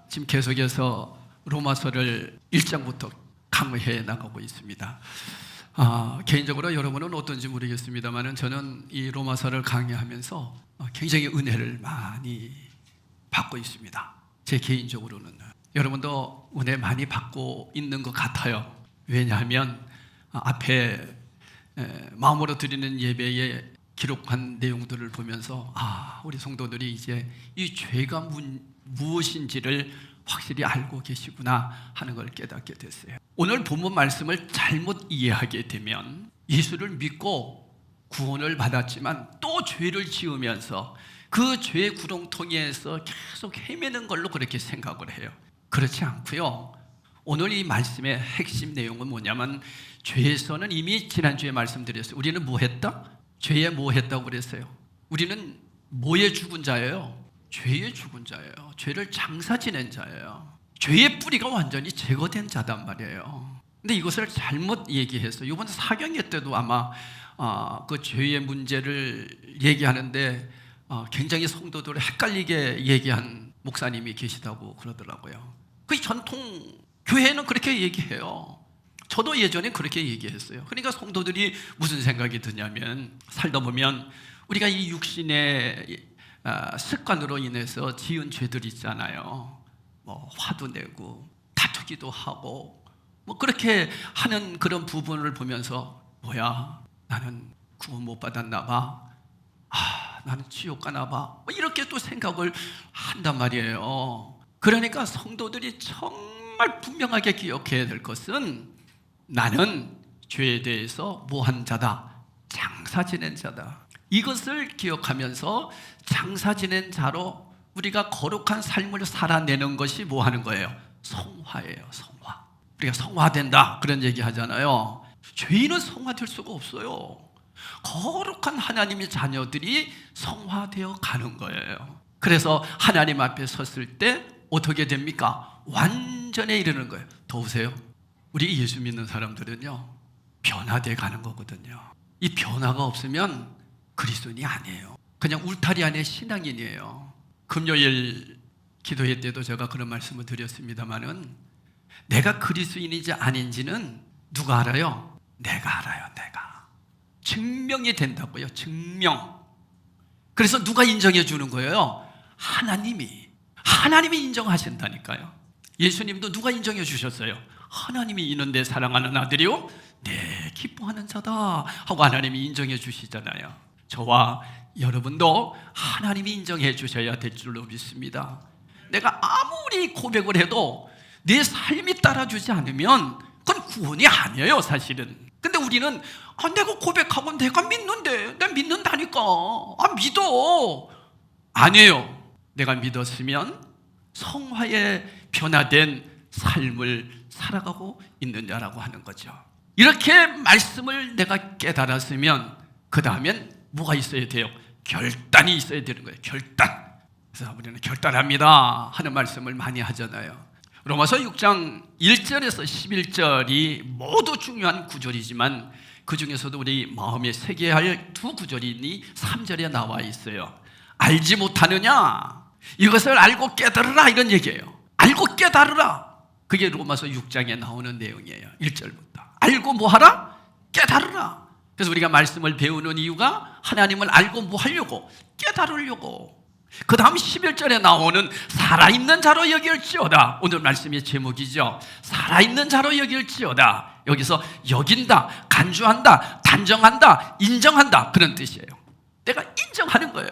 지금 계속해서 로마서를 1장부터 강의해 나가고 있습니다. 개인적으로 여러분은 어떤지 모르겠습니다만 저는 이 로마서를 강의하면서 굉장히 은혜를 많이 받고 있습니다. 제 개인적으로는 여러분도 은혜 많이 받고 있는 것 같아요. 왜냐하면 앞에 마음으로 드리는 예배에 기록한 내용들을 보면서 우리 성도들이 이제 이 죄가 무엇인지를 확실히 알고 계시구나 하는 걸 깨닫게 됐어요. 오늘 본문 말씀을 잘못 이해하게 되면 예수를 믿고 구원을 받았지만 또 죄를 지으면서 그 죄의 구렁텅이에서 계속 헤매는 걸로 그렇게 생각을 해요. 그렇지 않고요. 오늘 이 말씀의 핵심 내용은 뭐냐면 죄에서는 이미 지난주에 말씀드렸어요. 우리는 뭐 했다? 죄에 뭐 했다고 그랬어요? 우리는 뭐에 죽은 자예요? 죄에 죽은 자예요. 죄를 장사 지낸 자예요. 죄의 뿌리가 완전히 제거된 자단 말이에요. 근데 이것을 잘못 얘기해서 이번 사경회 때도 아마 그 죄의 문제를 얘기하는데 굉장히 성도들을 헷갈리게 얘기한 목사님이 계시다고 그러더라고요. 그 전통 교회는 그렇게 얘기해요. 저도 예전에 그렇게 얘기했어요. 그러니까 성도들이 무슨 생각이 드냐면 살다 보면 우리가 이 육신의 습관으로 인해서 지은 죄들 있잖아요. 뭐 화도 내고 다투기도 하고 뭐 그렇게 하는 그런 부분을 보면서 뭐야 나는 구원 못 받았나 봐. 나는 지옥 가나 봐. 뭐 이렇게 또 생각을 한단 말이에요. 그러니까 성도들이 정말 분명하게 기억해야 될 것은 나는 죄에 대해서 뭐한 자다. 장사 지낸 자다. 이것을 기억하면서 장사 지낸 자로 우리가 거룩한 삶을 살아내는 것이 뭐 하는 거예요? 성화예요. 성화. 우리가 성화된다 그런 얘기 하잖아요. 죄인은 성화될 수가 없어요. 거룩한 하나님의 자녀들이 성화되어 가는 거예요. 그래서 하나님 앞에 섰을 때 어떻게 됩니까? 완전에 이르는 거예요. 더우세요? 우리 예수 믿는 사람들은요 변화돼 가는 거거든요. 이 변화가 없으면 그리스도인이 아니에요. 그냥 울타리 안에 신앙인이에요. 금요일 기도회 때도 제가 그런 말씀을 드렸습니다마는 내가 그리스도인인지 아닌지는 누가 알아요? 내가 알아요. 내가 증명이 된다고요. 증명. 그래서 누가 인정해 주는 거예요? 하나님이 인정하신다니까요. 예수님도 누가 인정해 주셨어요? 하나님이 이는 내 사랑하는 아들이요 내 기뻐하는 자다 하고 하나님이 인정해 주시잖아요. 저와 여러분도 하나님이 인정해 주셔야 될 줄로 믿습니다. 내가 아무리 고백을 해도 내 삶이 따라주지 않으면 그건 구원이 아니에요 사실은. 근데 우리는 내가 고백하고 내가 믿는데 내가 믿는다니까 믿어. 아니에요. 내가 믿었으면 성화에 변화된 삶을 살아가고 있는 자라고 하는 거죠. 이렇게 말씀을 내가 깨달았으면 그 다음엔 뭐가 있어야 돼요? 결단이 있어야 되는 거예요. 결단. 그래서 우리는 결단합니다 하는 말씀을 많이 하잖아요. 로마서 6장 1절에서 11절이 모두 중요한 구절이지만 그 중에서도 우리 마음에 새겨야 할 두 구절이 3절에 나와 있어요. 알지 못하느냐? 이것을 알고 깨달으라 이런 얘기예요. 알고 깨달으라. 그게 로마서 6장에 나오는 내용이에요. 1절부터. 알고 뭐하라? 깨달으라. 그래서 우리가 말씀을 배우는 이유가 하나님을 알고 뭐 하려고? 깨달으려고. 그 다음 11절에 나오는 살아있는 자로 여길지어다. 오늘 말씀의 제목이죠. 살아있는 자로 여길지어다. 여기서 여긴다, 간주한다, 단정한다, 인정한다 그런 뜻이에요. 내가 인정하는 거예요.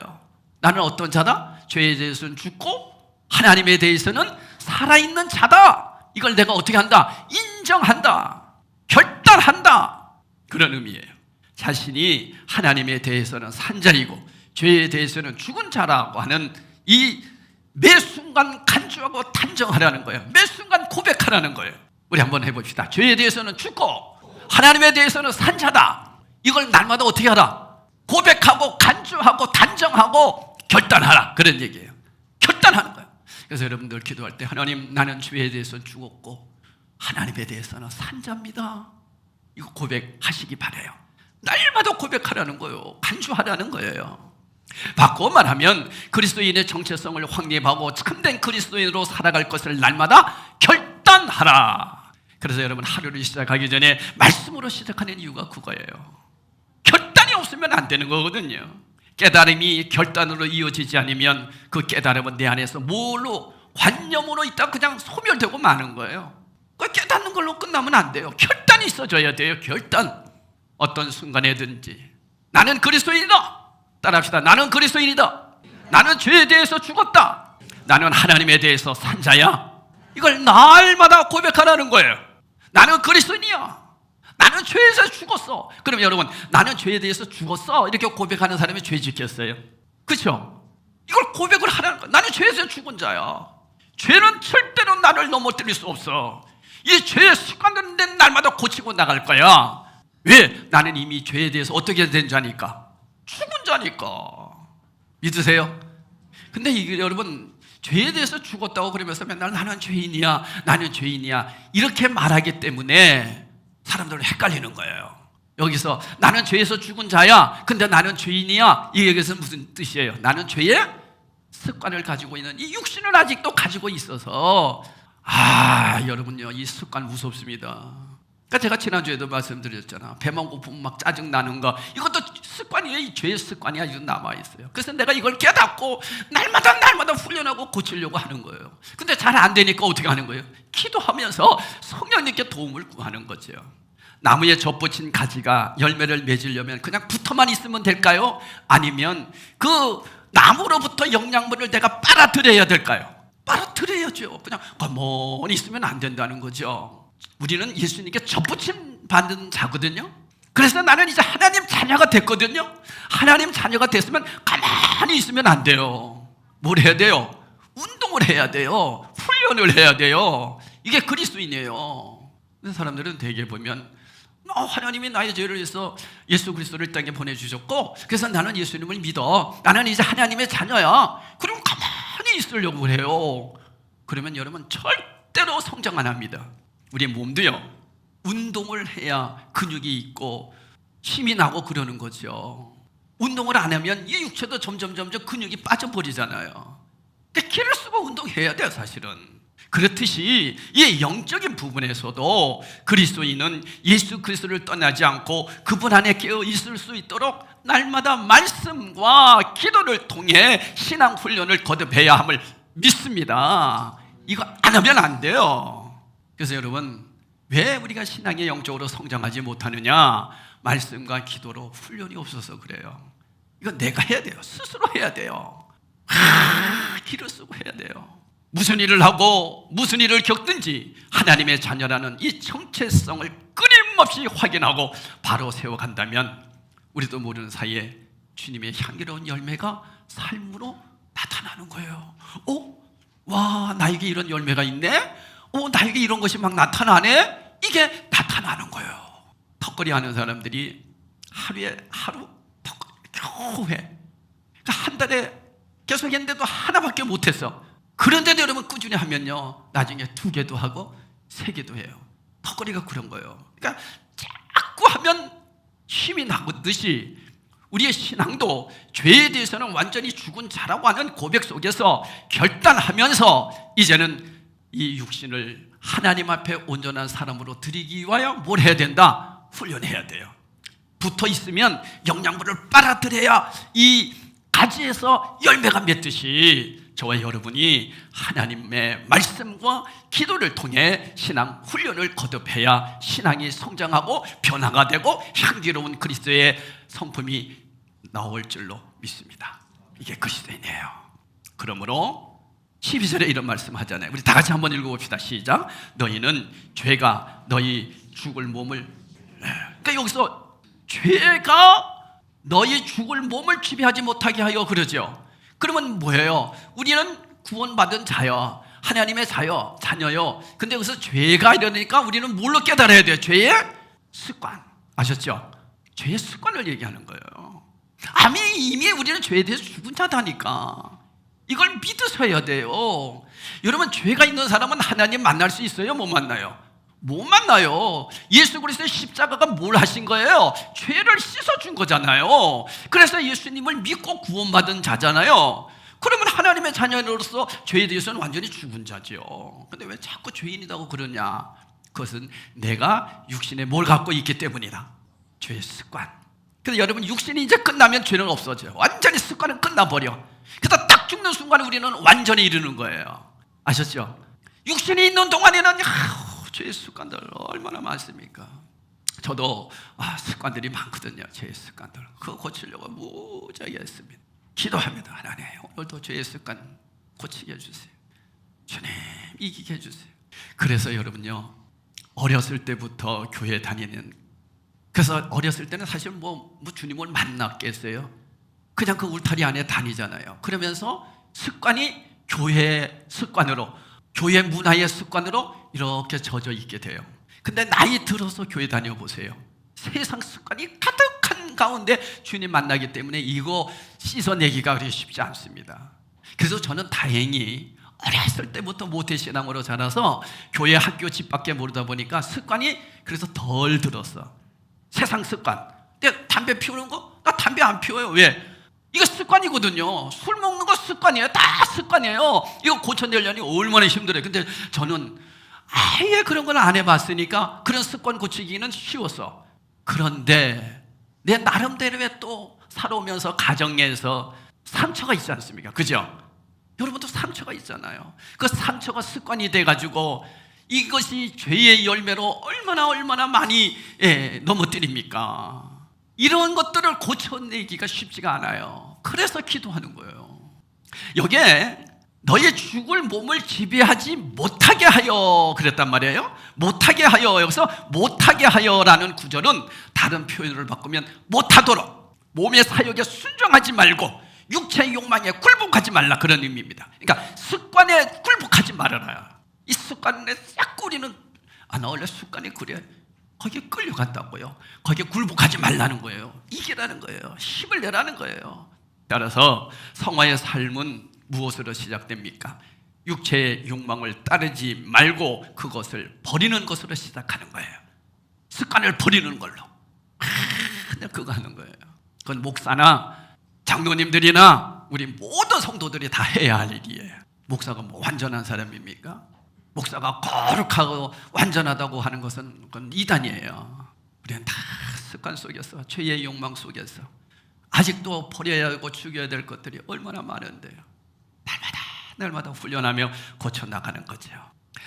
나는 어떤 자다? 죄에 대해서는 죽고 하나님에 대해서는 살아있는 자다. 이걸 내가 어떻게 한다? 인정한다. 결단한다. 그런 의미예요. 자신이 하나님에 대해서는 산 자이고 죄에 대해서는 죽은 자라고 하는 이 매 순간 간주하고 단정하라는 거예요. 매 순간 고백하라는 거예요. 우리 한번 해봅시다. 죄에 대해서는 죽고 하나님에 대해서는 산 자다. 이걸 날마다 어떻게 하라? 고백하고 간주하고 단정하고 결단하라. 그런 얘기예요. 결단하는 거예요. 그래서 여러분들 기도할 때 하나님 나는 죄에 대해서 죽었고 하나님에 대해서는 산 자입니다. 이거 고백하시기 바라요. 날마다 고백하라는 거예요. 간주하라는 거예요. 바꿔 말하면 그리스도인의 정체성을 확립하고 참된 그리스도인으로 살아갈 것을 날마다 결단하라. 그래서 여러분, 하루를 시작하기 전에 말씀으로 시작하는 이유가 그거예요. 결단이 없으면 안 되는 거거든요. 깨달음이 결단으로 이어지지 않으면 그 깨달음은 내 안에서 뭘로, 관념으로 있다 그냥 소멸되고 마는 거예요. 그 깨닫는 걸로 끝나면 안 돼요. 결단이 있어줘야 돼요. 결단. 어떤 순간에든지 나는 그리스도인이다. 따라합시다. 나는 그리스도인이다. 나는 죄에 대해서 죽었다. 나는 하나님에 대해서 산 자야. 이걸 날마다 고백하라는 거예요. 나는 그리스도인이야. 나는 죄에서 죽었어. 그럼 여러분, 나는 죄에 대해서 죽었어 이렇게 고백하는 사람이 죄 짓겠어요? 그렇죠? 이걸 고백을 하라는 거야. 나는 죄에서 죽은 자야. 죄는 절대로 나를 넘어뜨릴 수 없어. 이 죄의 습관들은 날마다 고치고 나갈 거야. 왜? 나는 이미 죄에 대해서 어떻게 된 자니까? 죽은 자니까. 믿으세요? 근데 이게 여러분, 죄에 대해서 죽었다고 그러면서 맨날 나는 죄인이야, 나는 죄인이야 이렇게 말하기 때문에 사람들은 헷갈리는 거예요. 여기서 나는 죄에서 죽은 자야, 근데 나는 죄인이야, 이 얘기에서 무슨 뜻이에요? 나는 죄의 습관을 가지고 있는, 이 육신을 아직도 가지고 있어서, 여러분요, 이 습관 무섭습니다. 그러니까 제가 지난주에도 말씀드렸잖아. 배만 고프면 막 짜증나는 거, 이것도 습관이에요. 이 죄의 습관이 아직도 남아있어요. 그래서 내가 이걸 깨닫고 날마다 훈련하고 고치려고 하는 거예요. 근데 잘 안 되니까 어떻게 하는 거예요? 기도하면서 성령님께 도움을 구하는 거죠. 나무에 접붙인 가지가 열매를 맺으려면 그냥 붙어만 있으면 될까요? 아니면 그 나무로부터 영양분을 내가 빨아들여야 될까요? 빨아들여야죠. 그냥 가만히 있으면 안 된다는 거죠. 우리는 예수님께 접붙임 받는 자거든요. 그래서 나는 이제 하나님 자녀가 됐거든요. 하나님 자녀가 됐으면 가만히 있으면 안 돼요. 뭘 해야 돼요? 운동을 해야 돼요. 훈련을 해야 돼요. 이게 그리스도인이에요. 사람들은 대개 보면 하나님이 나의 죄를 위해서 예수 그리스도를 땅에 보내주셨고, 그래서 나는 예수님을 믿어, 나는 이제 하나님의 자녀야. 그럼 가만히 있으려고 해요. 그러면 여러분 절대로 성장 안 합니다. 우리 몸도요, 운동을 해야 근육이 있고 힘이 나고 그러는 거죠. 운동을 안 하면 이 육체도 점점 근육이 빠져버리잖아요. 그러니까 기를 쓰고 운동해야 돼요, 사실은. 그렇듯이 이 영적인 부분에서도 그리스도인은 예수 그리스도를 떠나지 않고 그분 안에 깨어 있을 수 있도록 날마다 말씀과 기도를 통해 신앙 훈련을 거듭해야 함을 믿습니다. 이거 안 하면 안 돼요. 그래서 여러분, 왜 우리가 신앙의 영적으로 성장하지 못하느냐? 말씀과 기도로 훈련이 없어서 그래요. 이건 내가 해야 돼요. 스스로 해야 돼요. 기를 쓰고 해야 돼요. 무슨 일을 하고 무슨 일을 겪든지 하나님의 자녀라는 이 정체성을 끊임없이 확인하고 바로 세워간다면 우리도 모르는 사이에 주님의 향기로운 열매가 삶으로 나타나는 거예요. 와, 나에게 이런 열매가 있네? 나에게 이런 것이 막 나타나네? 이게 나타나는 거예요. 턱걸이 하는 사람들이 하루 겨우 해. 그러니까 한 달에 계속 했는데도 하나밖에 못했어. 그런데도 여러분 꾸준히 하면요, 나중에 2개도 하고 3개도 해요. 턱걸이가 그런 거예요. 그러니까 자꾸 하면 힘이 나듯이 우리의 신앙도 죄에 대해서는 완전히 죽은 자라고 하는 고백 속에서 결단하면서 이제는 이 육신을 하나님 앞에 온전한 사람으로 드리기 위하여 뭘 해야 된다? 훈련해야 돼요. 붙어 있으면 영양분을 빨아들여야 이 가지에서 열매가 맺듯이 저와 여러분이 하나님의 말씀과 기도를 통해 신앙 훈련을 거듭해야 신앙이 성장하고 변화가 되고 향기로운 그리스도의 성품이 나올 줄로 믿습니다. 이게 그리스도인이에요. 그러므로 12절에 이런 말씀 하잖아요. 우리 다 같이 한번 읽어봅시다. 시작. 너희는 죄가 너희 죽을 몸을, 그러니까 여기서 죄가 너희 죽을 몸을 지배하지 못하게 하여 그러죠. 그러면 뭐예요? 우리는 구원받은 자요, 하나님의 자요, 자녀요. 근데 여기서 죄가 이러니까 우리는 뭘로 깨달아야 돼요? 죄의 습관. 아셨죠? 죄의 습관을 얘기하는 거예요. 이미 우리는 죄에 대해서 죽은 자다니까. 이걸 믿으셔야 돼요. 여러분, 죄가 있는 사람은 하나님 만날 수 있어요? 못 만나요? 못 만나요. 예수 그리스도의 십자가가 뭘 하신 거예요? 죄를 씻어준 거잖아요. 그래서 예수님을 믿고 구원받은 자잖아요. 그러면 하나님의 자녀로서 죄에 대해서는 완전히 죽은 자죠. 근데 왜 자꾸 죄인이라고 그러냐? 그것은 내가 육신에 뭘 갖고 있기 때문이다. 죄의 습관. 그래서 여러분, 육신이 이제 끝나면 죄는 없어져요. 완전히 습관은 끝나버려. 그래서 딱 죽는 순간에 우리는 완전히 이르는 거예요. 아셨죠? 육신이 있는 동안에는 죄의 습관들 얼마나 많습니까? 저도 습관들이 많거든요. 죄의 습관들. 그거 고치려고 무지하게 했습니다. 기도합니다. 하나님, 오늘도 죄의 습관 고치게 해주세요. 주님, 이기게 해주세요. 그래서 여러분요, 어렸을 때부터 교회 다니는, 그래서 어렸을 때는 사실 뭐 주님을 만났겠어요? 그냥 그 울타리 안에 다니잖아요. 그러면서 습관이 교회 습관으로, 교회 문화의 습관으로 이렇게 젖어 있게 돼요. 근데 나이 들어서 교회 다녀보세요. 세상 습관이 가득한 가운데 주님 만나기 때문에 이거 씻어내기가 그리 쉽지 않습니다. 그래서 저는 다행히 어렸을 때부터 모태신앙으로 자라서 교회, 학교, 집 밖에 모르다 보니까 습관이 그래서 덜 들었어. 세상 습관. 내가 담배 피우는 거? 나 담배 안 피워요. 왜? 이거 습관이거든요. 술 먹는 거 습관이에요. 다 습관이에요. 이거 고쳐내려니 얼마나 힘들어요. 근데 저는 아예 그런 걸 안 해봤으니까 그런 습관 고치기는 쉬웠어. 그런데 내 나름대로의 또 살아오면서 가정에서 상처가 있지 않습니까? 그죠? 여러분도 상처가 있잖아요. 그 상처가 습관이 돼가지고 이것이 죄의 열매로 얼마나 많이 넘어뜨립니까? 이런 것들을 고쳐내기가 쉽지가 않아요. 그래서 기도하는 거예요. 여기에 너의 죽을 몸을 지배하지 못하게 하여 그랬단 말이에요. 못하게 하여, 여기서 못하게 하여라는 구절은 다른 표현을 바꾸면 못하도록, 몸의 사욕에 순종하지 말고 육체의 욕망에 굴복하지 말라, 그런 의미입니다. 그러니까 습관에 굴복하지 말아라. 이 습관에 싹 우리는 나 원래 습관이 그래, 거기에 끌려간다고요. 거기에 굴복하지 말라는 거예요. 이기라는 거예요. 힘을 내라는 거예요. 따라서 성화의 삶은 무엇으로 시작됩니까? 육체의 욕망을 따르지 말고 그것을 버리는 것으로 시작하는 거예요. 습관을 버리는 걸로. 그냥 그거 하는 거예요. 그건 목사나 장로님들이나 우리 모든 성도들이 다 해야 할 일이에요. 목사가 뭐 완전한 사람입니까? 목사가 거룩하고 완전하다고 하는 것은 그건 이단이에요. 우리는 다 습관 속에서, 죄의 욕망 속에서 아직도 버려야 하고 죽여야 될 것들이 얼마나 많은데요. 날마다 훈련하며 고쳐나가는 거죠.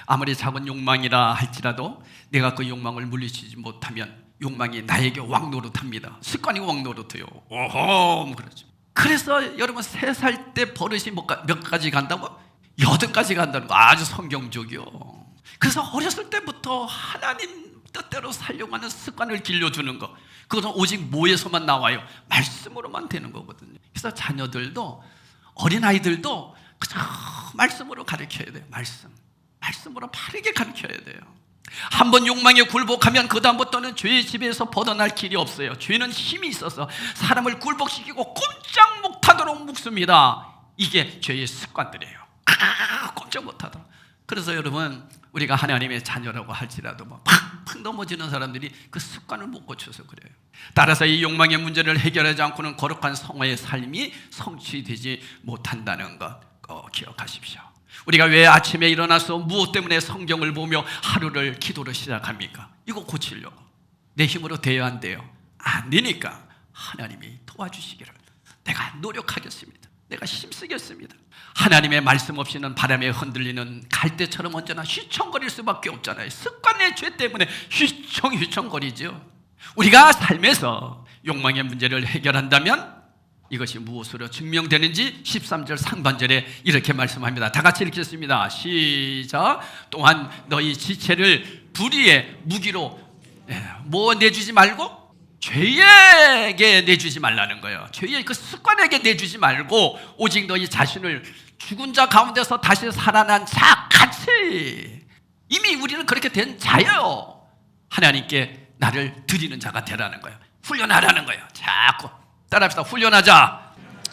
아무리 작은 욕망이라 할지라도 내가 그 욕망을 물리치지 못하면 욕망이 나에게 왕노릇합니다. 습관이 왕노릇해요. 오호, 그러죠. 그래서 여러분 3살 때 버릇이 몇 가지 간다고? 8가지 간다는 거 아주 성경적이요. 그래서 어렸을 때부터 하나님 뜻대로 살려고 하는 습관을 길러주는 거, 그것은 오직 뭐에서만 나와요? 말씀으로만 되는 거거든요. 그래서 자녀들도, 어린아이들도 그저 말씀으로 가르쳐야 돼요. 말씀으로 바르게 가르쳐야 돼요. 한번 욕망에 굴복하면 그 다음부터는 죄의 지배에서 벗어날 길이 없어요. 죄는 힘이 있어서 사람을 굴복시키고 꼼짝 못하도록 묶습니다. 이게 죄의 습관들이에요. 꼼짝 못하도록. 그래서 여러분, 우리가 하나님의 자녀라고 할지라도 팍팍 넘어지는 사람들이 그 습관을 못 고쳐서 그래요. 따라서 이 욕망의 문제를 해결하지 않고는 거룩한 성화의 삶이 성취되지 못한다는 것 꼭 기억하십시오. 우리가 왜 아침에 일어나서 무엇 때문에 성경을 보며 하루를 기도로 시작합니까? 이거 고치려고. 내 힘으로 돼야 안 돼요. 안 되니까 하나님이 도와주시기를 내가 노력하겠습니다. 내가 힘쓰겠습니다. 하나님의 말씀 없이는 바람에 흔들리는 갈대처럼 언제나 휘청거릴 수밖에 없잖아요. 습관의 죄 때문에 휘청거리죠. 우리가 삶에서 욕망의 문제를 해결한다면 이것이 무엇으로 증명되는지 13절 상반절에 이렇게 말씀합니다. 다 같이 읽겠습니다. 시작. 또한 너희 지체를 불의의 무기로 뭐 내주지 말고 죄에게 내주지 말라는 거예요. 죄의 그 습관에게 내주지 말고 오직 너희 자신을 죽은 자 가운데서 다시 살아난 자 같이, 이미 우리는 그렇게 된 자예요. 하나님께 나를 드리는 자가 되라는 거예요. 훈련하라는 거예요. 자꾸 따라합시다.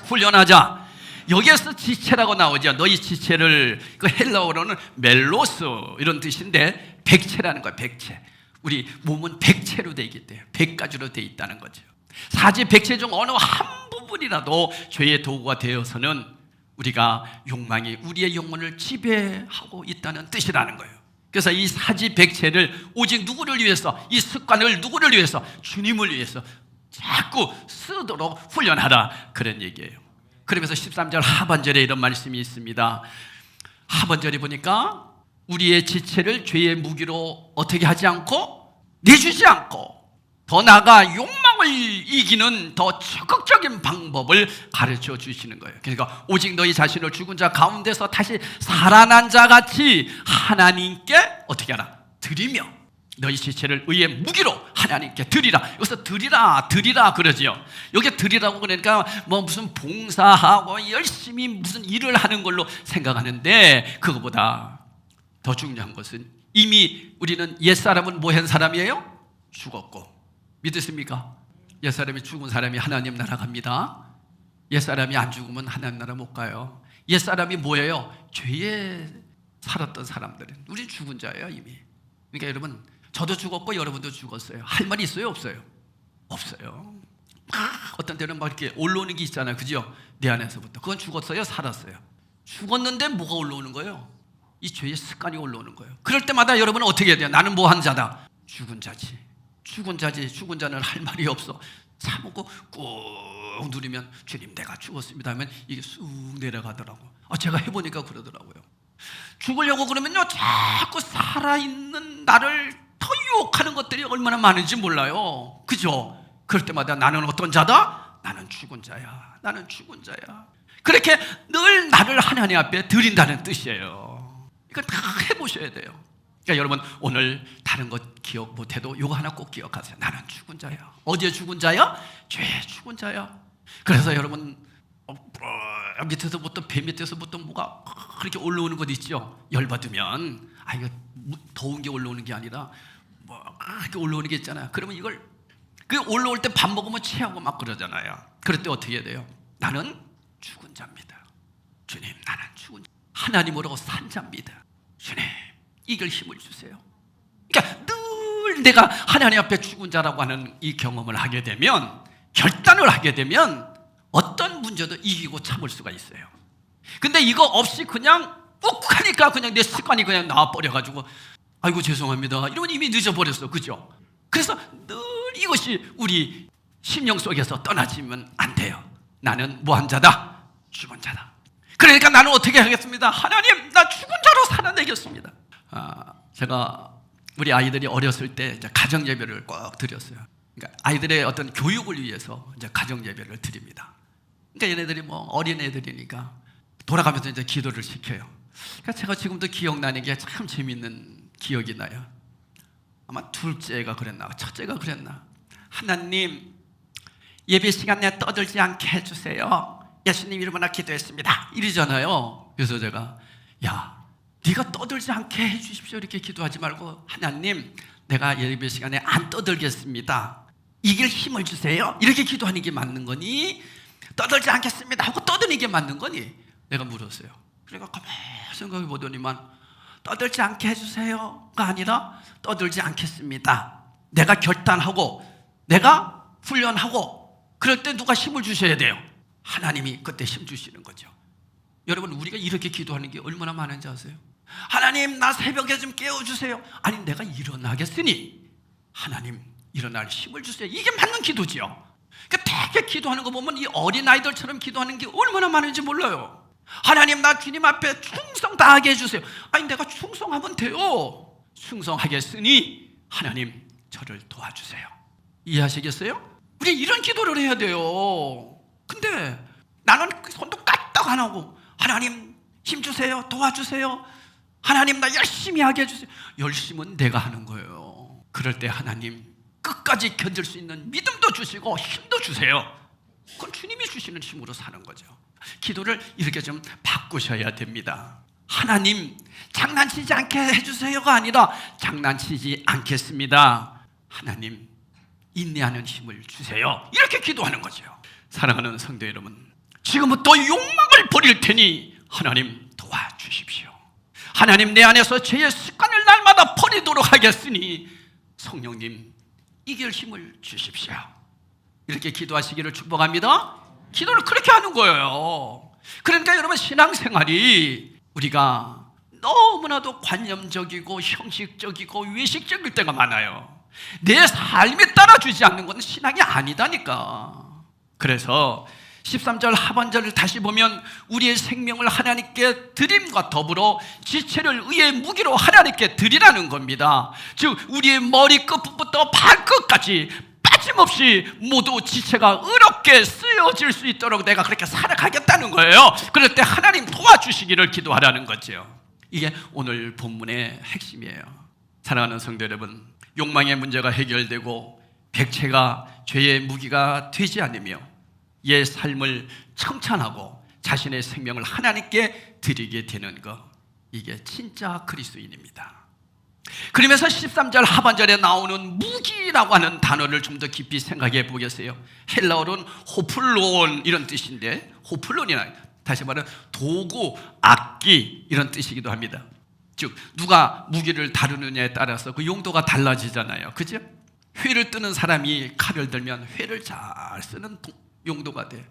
훈련하자. 여기에서 지체라고 나오죠. 너희 지체를, 그 헬라어로는 멜로스 이런 뜻인데 백체라는 거예요. 백체. 우리 몸은 백체로 되어 있기 때문에 100가지로 되어 있다는 거죠. 사지백체 중 어느 한 부분이라도 죄의 도구가 되어서는 우리가 욕망이 우리의 영혼을 지배하고 있다는 뜻이라는 거예요. 그래서 이 사지백체를 오직 누구를 위해서, 이 습관을 누구를 위해서? 주님을 위해서 자꾸 쓰도록 훈련하라, 그런 얘기예요. 그러면서 13절 하반절에 이런 말씀이 있습니다. 하반절에 보니까 우리의 지체를 죄의 무기로 어떻게 하지 않고 내주지 않고 더 나아가 욕망을 이기는 더 적극적인 방법을 가르쳐 주시는 거예요. 그러니까 오직 너희 자신을 죽은 자 가운데서 다시 살아난 자 같이 하나님께 어떻게 하라? 드리며 너희 지체를 의의 무기로 하나님께 드리라. 여기서 드리라 그러지요. 여기 드리라고 그러니까 뭐 무슨 봉사하고 열심히 무슨 일을 하는 걸로 생각하는데, 그거보다 더 중요한 것은 이미 우리는 옛사람은 뭐 한 사람이에요? 죽었고. 믿으십니까? 옛사람이 죽은 사람이 하나님 나라 갑니다. 옛사람이 안 죽으면 하나님 나라 못 가요. 옛사람이 뭐예요? 죄에 살았던 사람들은 우리 죽은 자예요 이미. 그러니까 여러분, 저도 죽었고 여러분도 죽었어요. 할 말이 있어요 없어요? 없어요. 어떤 때는 막 이렇게 올라오는 게 있잖아요, 그죠? 내 안에서부터. 그건 죽었어요 죽었는데 뭐가 올라오는 거예요? 이 죄의 습관이 올라오는 거예요. 그럴 때마다 여러분은 어떻게 해야 돼요? 나는 뭐 한 자다? 죽은 자지. 죽은 자는 할 말이 없어. 참고 꾹 누르면 주님 내가 죽었습니다 하면 이게 쑥 내려가더라고. 제가 해보니까 그러더라고요. 죽으려고 그러면요 자꾸 살아있는 나를 더 유혹하는 것들이 얼마나 많은지 몰라요, 그죠? 그럴 때마다 나는 어떤 자다? 나는 죽은 자야. 나는 죽은 자야. 그렇게 늘 나를 하나님 앞에 드린다는 뜻이에요. 이걸 다 해보셔야 돼요. 그러니까 여러분, 오늘 다른 것 기억 못해도 이거 하나 꼭 기억하세요. 나는 죽은 자야. 어디에 죽은 자야? 죄에 죽은 자야. 그래서 여러분, 밑에서부터 배 밑에서부터 뭐가 그렇게 올라오는 것 있죠. 열받으면 이거 더운 게 올라오는 게 아니라 뭐 이렇게 올라오는 게 있잖아요. 그러면 이걸 그 올라올 때 밥 먹으면 체하고 막 그러잖아요. 그럴 때 어떻게 해야 돼요? 나는 죽은 자입니다. 주님, 나는 죽은 자. 하나님으로 산 자입니다. 주님, 이걸 힘을 주세요. 그러니까 늘 내가 하나님 앞에 죽은 자라고 하는 이 경험을 하게 되면, 결단을 하게 되면 어떤 문제도 이기고 참을 수가 있어요. 근데 이거 없이 그냥 욱하니까 그냥 내 습관이 그냥 나와버려가지고 아이고 죄송합니다 이러면 이미 늦어버렸어, 그죠? 그래서 늘 이것이 우리 심령 속에서 떠나지면 안 돼요. 나는 뭐한 자다? 죽은 자다. 그러니까 나는 어떻게 하겠습니다? 하나님, 나 죽은 자로 살아내겠습니다. 제가 우리 아이들이 어렸을 때 이제 가정 예배를 꼭 드렸어요. 그러니까 아이들의 어떤 교육을 위해서 이제 가정 예배를 드립니다. 그러니까 얘네들이 뭐 어린 애들이니까 돌아가면서 이제 기도를 시켜요. 그러니까 제가 지금도 기억나는 게 참 재밌는 기억이 나요. 아마 둘째가 그랬나, 첫째가 그랬나. 하나님, 예배 시간에 떠들지 않게 해주세요. 예수님 이름으로 기도했습니다. 이러잖아요. 그래서 제가, 야, 네가 떠들지 않게 해주십시오 이렇게 기도하지 말고, 하나님, 내가 예배 시간에 안 떠들겠습니다. 이길 힘을 주세요. 이렇게 기도하는 게 맞는 거니? 떠들지 않겠습니다 하고 떠드는 게 맞는 거니? 내가 물었어요. 그러니까 가만히 생각해 보더니만 떠들지 않게 해주세요가 아니라 떠들지 않겠습니다. 내가 결단하고 내가 훈련하고 그럴 때 누가 힘을 주셔야 돼요? 하나님이 그때 힘 주시는 거죠. 여러분, 우리가 이렇게 기도하는 게 얼마나 많은지 아세요? 하나님, 나 새벽에 좀 깨워주세요. 아니, 내가 일어나겠으니 하나님 일어날 힘을 주세요. 이게 맞는 기도지요. 그러니까 되게 기도하는 거 보면 이 어린아이들처럼 기도하는 게 얼마나 많은지 몰라요. 하나님, 나 주님 앞에 충성 다하게 해주세요. 아니, 내가 충성하면 돼요. 충성하겠으니 하나님 저를 도와주세요. 이해하시겠어요? 우리 이런 기도를 해야 돼요. 근데 나는 손도 까딱 안 하고 하나님 힘 주세요, 도와주세요, 하나님 나 열심히 하게 해주세요. 열심은 내가 하는 거예요. 그럴 때 하나님 끝까지 견딜 수 있는 믿음도 주시고 힘도 주세요. 그건 주님이 주시는 힘으로 사는 거죠. 기도를 이렇게 좀 바꾸셔야 됩니다. 하나님, 장난치지 않게 해주세요가 아니라 장난치지 않겠습니다. 하나님, 인내하는 힘을 주세요. 이렇게 기도하는 거죠. 사랑하는 성도 여러분, 지금부터 욕망을 버릴 테니 하나님 도와주십시오. 하나님, 내 안에서 죄의 습관을 날마다 날마다 버리도록 하겠으니 성령님 이길 힘을 주십시오. 이렇게 기도하시기를 축복합니다. 기도를 그렇게 하는 거예요. 그러니까 여러분, 신앙생활이 우리가 너무나도 관념적이고 형식적이고 외식적일 때가 많아요. 내 삶에 따라주지 않는 건 신앙이 아니다니까. 그래서 13절 하반절을 다시 보면 우리의 생명을 하나님께 드림과 더불어 지체를 의의 무기로 하나님께 드리라는 겁니다. 즉 우리의 머리끝부터 발끝까지 빠짐없이 모두 지체가 의롭게 쓰여질 수 있도록 내가 그렇게 살아가겠다는 거예요. 그럴 때 하나님 도와주시기를 기도하라는 거죠. 이게 오늘 본문의 핵심이에요. 사랑하는 성도 여러분, 욕망의 문제가 해결되고 백체가 죄의 무기가 되지 않으며 옛 삶을 청찬하고 자신의 생명을 하나님께 드리게 되는 것, 이게 진짜 그리스도인입니다. 그러면서 13절 하반절에 나오는 무기라고 하는 단어를 좀 더 깊이 생각해 보겠어요. 헬라어로는 호플론 이런 뜻인데, 호플론이나 다시 말하면 도구, 악기 이런 뜻이기도 합니다. 즉 누가 무기를 다루느냐에 따라서 그 용도가 달라지잖아요. 그죠? 회를 뜨는 사람이 칼을 들면 회를 잘 쓰는 용도가 돼.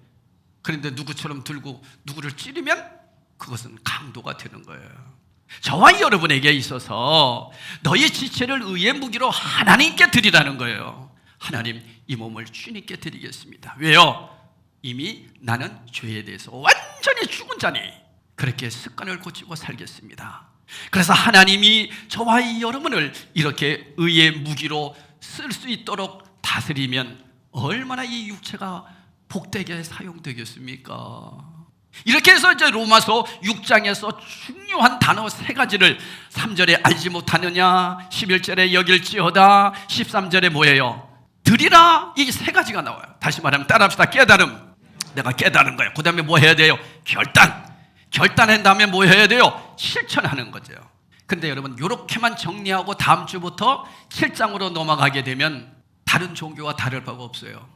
그런데 누구처럼 들고 누구를 찌르면 그것은 강도가 되는 거예요. 저와 여러분에게 있어서 너희 지체를 의의 무기로 하나님께 드리라는 거예요. 하나님, 이 몸을 주님께 드리겠습니다. 왜요? 이미 나는 죄에 대해서 완전히 죽은 자니 그렇게 습관을 고치고 살겠습니다. 그래서 하나님이 저와 여러분을 이렇게 의의 무기로 쓸 수 있도록 다스리면 얼마나 이 육체가 복되게 사용되겠습니까? 이렇게 해서 이제 로마서 6장에서 중요한 단어 3가지를 3절에 알지 못하느냐, 11절에 여길지어다, 13절에 뭐예요? 드리라. 이 3가지가 나와요. 다시 말하면 따라합시다. 깨달음. 내가 깨달은 거예요. 그 다음에 뭐 해야 돼요? 결단한 다음에 뭐 해야 돼요? 실천하는 거죠. 근데 여러분, 이렇게만 정리하고 다음 주부터 7장으로 넘어가게 되면 다른 종교와 다를 바가 없어요.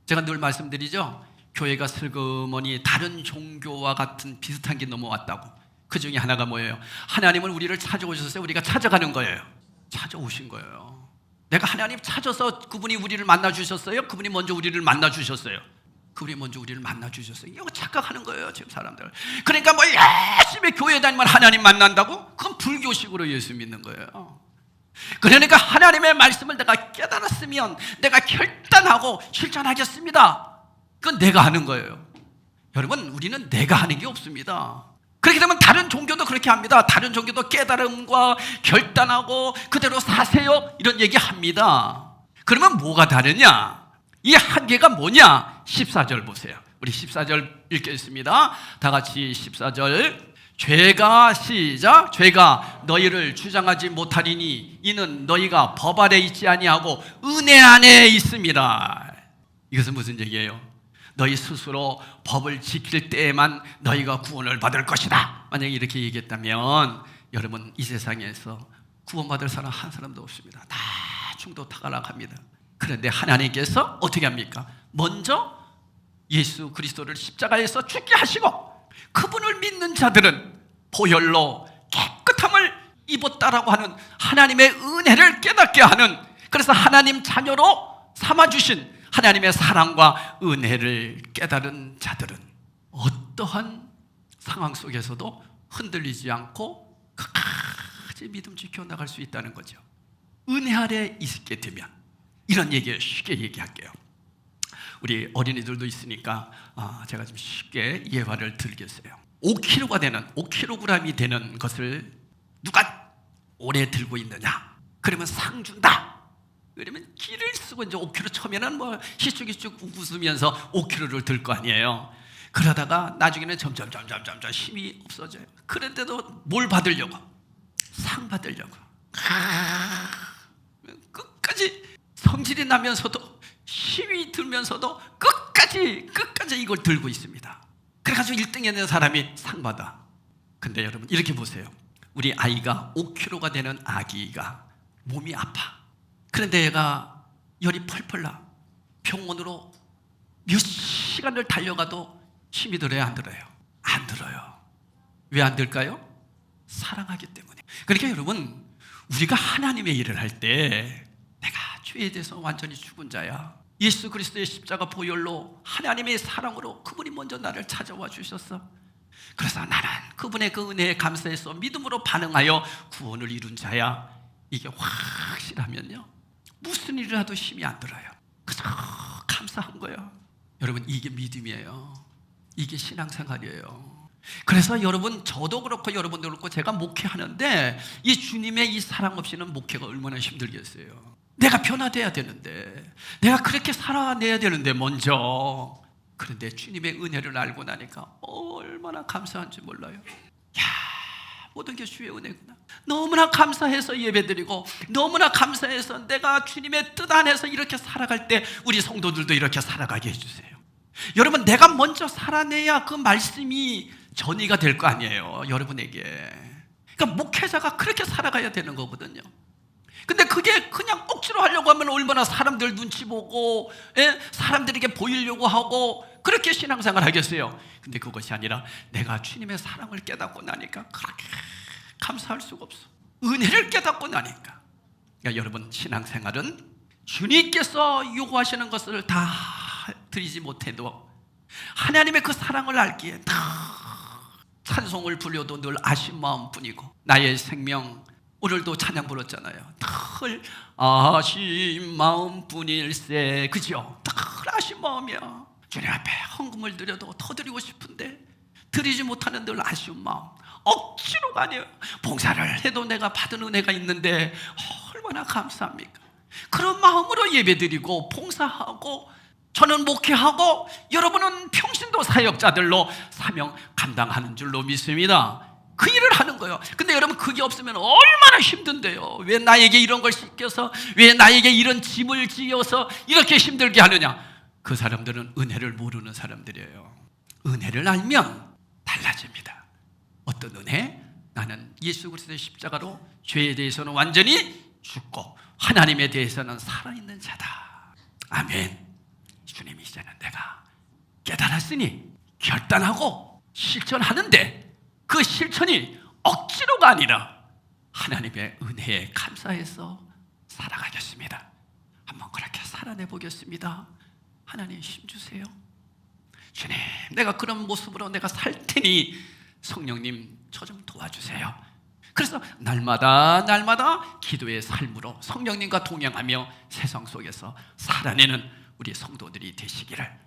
제가 늘 말씀드리죠. 교회가 슬그머니 다른 종교와 같은 비슷한 게 넘어왔다고. 그 중에 하나가 뭐예요? 하나님은 우리를 찾아오셨어요? 우리가 찾아가는 거예요? 찾아오신 거예요. 내가 하나님 찾아서 그분이 우리를 만나주셨어요? 그분이 먼저 우리를 만나주셨어요? 그분이 먼저 우리를 만나주셨어요. 이거 착각하는 거예요, 지금 사람들. 그러니까 뭐 열심히 교회 다니면 하나님 만난다고? 그건 불교식으로 예수 믿는 거예요. 그러니까 하나님의 말씀을 내가 깨달았으면 내가 결단하고 실천하겠습니다. 그건 내가 하는 거예요. 여러분, 우리는 내가 하는 게 없습니다. 그렇게 되면 다른 종교도 그렇게 합니다. 다른 종교도 깨달음과 결단하고 그대로 사세요 이런 얘기합니다. 그러면 뭐가 다르냐? 이 한계가 뭐냐? 14절 보세요. 우리 14절 읽겠습니다. 다 같이 14절. 죄가, 시작. 죄가 너희를 주장하지 못하리니 이는 너희가 법 아래 있지 아니하고 은혜 안에 있음이라. 이것은 무슨 얘기예요? 너희 스스로 법을 지킬 때에만 너희가 구원을 받을 것이다. 만약에 이렇게 얘기했다면 여러분, 이 세상에서 구원받을 사람 한 사람도 없습니다. 다 중도 타락합니다. 그런데 하나님께서 어떻게 합니까? 먼저 예수 그리스도를 십자가에서 죽게 하시고 그분을 믿는 자들은 보혈로 깨끗함을 입었다라고 하는 하나님의 은혜를 깨닫게 하는, 그래서 하나님 자녀로 삼아주신 하나님의 사랑과 은혜를 깨달은 자들은 어떠한 상황 속에서도 흔들리지 않고 끝까지 믿음 지켜나갈 수 있다는 거죠. 은혜 아래 있게 되면. 이런 얘기를 쉽게 얘기할게요. 우리 어린이들도 있으니까 제가 좀 쉽게 예화를 들겠어요. 5kg이 되는 것을 누가 오래 들고 있느냐? 그러면 상 준다. 그러면 기를 쓰고 이제 5kg 처음에는 뭐 희죽희죽 웃으면서 5kg를 들 거 아니에요. 그러다가 나중에는 점점 힘이 없어져요. 그런데도 뭘 받으려고? 상 받으려고. 끝까지 성질이 나면서도 힘이 들면서도 끝까지 이걸 들고 있습니다. 그래가지고 1등 했는 사람이 상 받아. 근데 여러분, 이렇게 보세요. 우리 아이가 5kg가 되는 아기가 몸이 아파. 그런데 얘가 열이 펄펄 나. 병원으로 몇 시간을 달려가도 힘이 들어요, 안 들어요? 안 들어요. 왜 안 들까요? 사랑하기 때문에. 그러니까 여러분, 우리가 하나님의 일을 할 때 내가 죄에 대해서 완전히 죽은 자야. 예수 그리스도의 십자가 보혈로 하나님의 사랑으로 그분이 먼저 나를 찾아와 주셨어. 그래서 나는 그분의 그 은혜에 감사해서 믿음으로 반응하여 구원을 이룬 자야. 이게 확실하면요, 무슨 일을 해도 힘이 안 들어요. 그저 감사한 거예요. 여러분, 이게 믿음이에요. 이게 신앙생활이에요. 그래서 여러분, 저도 그렇고 여러분도 그렇고 제가 목회하는데 이 주님의 이 사랑 없이는 목회가 얼마나 힘들겠어요. 내가 변화돼야 되는데, 내가 그렇게 살아내야 되는데 먼저. 그런데 주님의 은혜를 알고 나니까 얼마나 감사한지 몰라요. 야, 모든 게 주의 은혜구나. 너무나 감사해서 예배드리고, 너무나 감사해서 내가 주님의 뜻 안에서 이렇게 살아갈 때 우리 성도들도 이렇게 살아가게 해주세요. 여러분, 내가 먼저 살아내야 그 말씀이 전이가 될 거 아니에요, 여러분에게. 그러니까 목회자가 그렇게 살아가야 되는 거거든요. 근데 그게 그냥 억지로 하려고 하면 얼마나 사람들 눈치 보고, 사람들에게 보이려고 하고 그렇게 신앙생활 하겠어요. 근데 그것이 아니라 내가 주님의 사랑을 깨닫고 나니까 그렇게 감사할 수가 없어. 은혜를 깨닫고 나니까. 그러니까 여러분, 신앙생활은 주님께서 요구하시는 것을 다 드리지 못해도 하나님의 그 사랑을 알기에 다 찬송을 불려도 늘 아쉬운 마음뿐이고, 나의 생명, 오늘도 찬양 불렀잖아요. 늘 아쉬운 마음뿐일세. 그죠? 늘 아쉬운 마음이야. 주님 앞에 헌금을 드려도 더 드리고 싶은데 드리지 못하는 늘 아쉬운 마음. 억지로가 아니에요. 봉사를 해도 내가 받은 은혜가 있는데 얼마나 감사합니까? 그런 마음으로 예배드리고 봉사하고, 저는 목회하고, 여러분은 평신도 사역자들로 사명 감당하는 줄로 믿습니다. 그 일을 하는 거예요. 근데 여러분, 그게 없으면 얼마나 힘든데요. 왜 나에게 이런 걸 시켜서, 왜 나에게 이런 짐을 지어서 이렇게 힘들게 하느냐? 그 사람들은 은혜를 모르는 사람들이에요. 은혜를 알면 달라집니다. 어떤 은혜? 나는 예수 그리스도의 십자가로 죄에 대해서는 완전히 죽고 하나님에 대해서는 살아있는 자다. 아멘. 주님이 이제는 내가 깨달았으니 결단하고 실천하는데, 그 실천이 억지로가 아니라 하나님의 은혜에 감사해서 살아가겠습니다. 한번 그렇게 살아내 보겠습니다. 하나님 힘주세요. 주님, 내가 그런 모습으로 내가 살 테니 성령님 저 좀 도와주세요. 그래서 날마다 기도의 삶으로 성령님과 동행하며 세상 속에서 살아내는 우리 성도들이 되시기를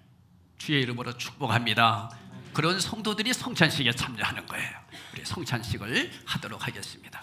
주의 이름으로 축복합니다. 그런 성도들이 성찬식에 참여하는 거예요. 우리 성찬식을 하도록 하겠습니다.